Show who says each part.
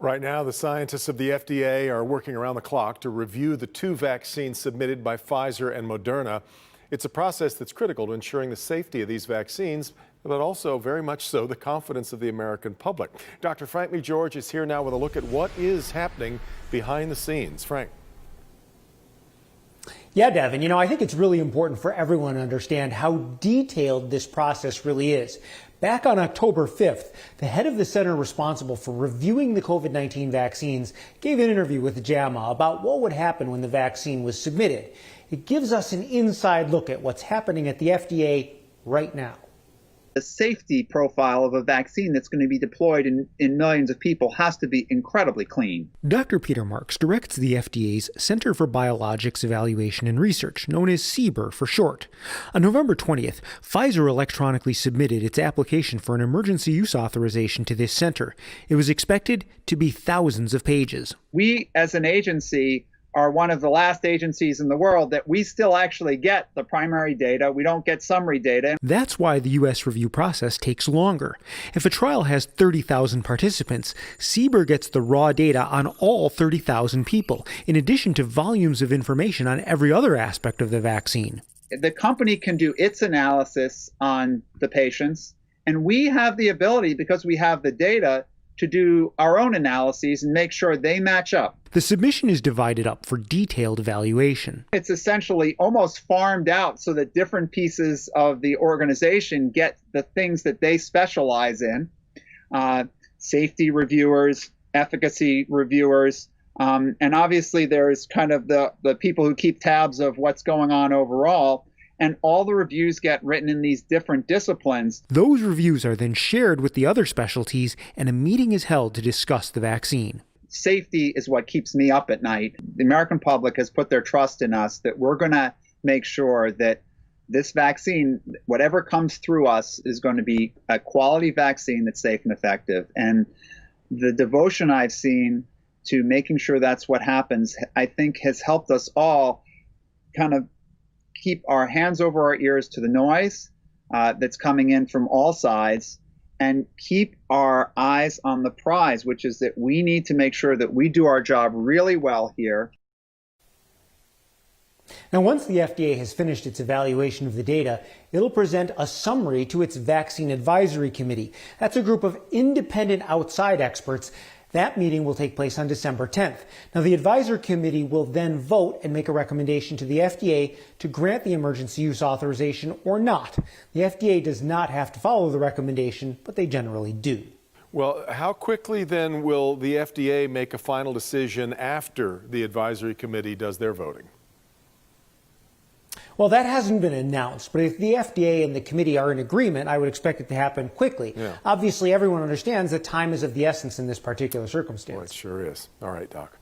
Speaker 1: Right now, the scientists of the FDA are working around the clock to review the two vaccines submitted by Pfizer and Moderna. It's a process that's critical to ensuring the safety of these vaccines, but also very much so the confidence of the American public. Dr. Frank Lee George is here now with a look at what is happening behind the scenes. Frank.
Speaker 2: Yeah, Devin, I think it's really important for everyone to understand how detailed this process really is. Back on October 5th, the head of the center responsible for reviewing the COVID-19 vaccines gave an interview with JAMA about what would happen when the vaccine was submitted. It gives us an inside look at what's happening at the FDA right now.
Speaker 3: The safety profile of a vaccine that's going to be deployed in millions of people has to be incredibly clean.
Speaker 2: Dr. Peter Marks directs the FDA's Center for Biologics Evaluation and Research, known as CBER for short. On November 20th, Pfizer electronically submitted its application for an emergency use authorization to this center. It was expected to be thousands of pages.
Speaker 3: We, as an agency, are one of the last agencies in the world that we still actually get the primary data. We don't get summary data.
Speaker 2: That's why the U.S. review process takes longer. If a trial has 30,000 participants, CBER gets the raw data on all 30,000 people, in addition to volumes of information on every other aspect of the vaccine.
Speaker 3: The company can do its analysis on the patients, and we have the ability, because we have the data, to do our own analyses and make sure they match up.
Speaker 2: The submission is divided up for detailed evaluation.
Speaker 3: It's essentially almost farmed out so that different pieces of the organization get the things that they specialize in. Safety reviewers, efficacy reviewers, and obviously there's kind of the people who keep tabs of what's going on overall. And all the reviews get written in these different disciplines.
Speaker 2: Those reviews are then shared with the other specialties, and a meeting is held to discuss the vaccine.
Speaker 3: Safety is what keeps me up at night. The American public has put their trust in us that we're going to make sure that this vaccine, whatever comes through us, is going to be a quality vaccine that's safe and effective. And the devotion I've seen to making sure that's what happens, I think has helped us all kind of keep our hands over our ears to the noise that's coming in from all sides, and keep our eyes on the prize, which is that we need to make sure that we do our job really well here.
Speaker 2: Now, once the FDA has finished its evaluation of the data, it'll present a summary to its Vaccine Advisory Committee. That's a group of independent outside experts. That meeting will take place on December 10th. Now, the Advisory Committee will then vote and make a recommendation to the FDA to grant the emergency use authorization or not. The FDA does not have to follow the recommendation, but they generally do.
Speaker 1: Well, how quickly then will the FDA make a final decision after the Advisory Committee does their voting?
Speaker 2: Well, that hasn't been announced, but if the FDA and the committee are in agreement, I would expect it to happen quickly.
Speaker 1: Yeah.
Speaker 2: Obviously, everyone understands that time is of the essence in this particular circumstance.
Speaker 1: Well, it sure is. All right, Doc.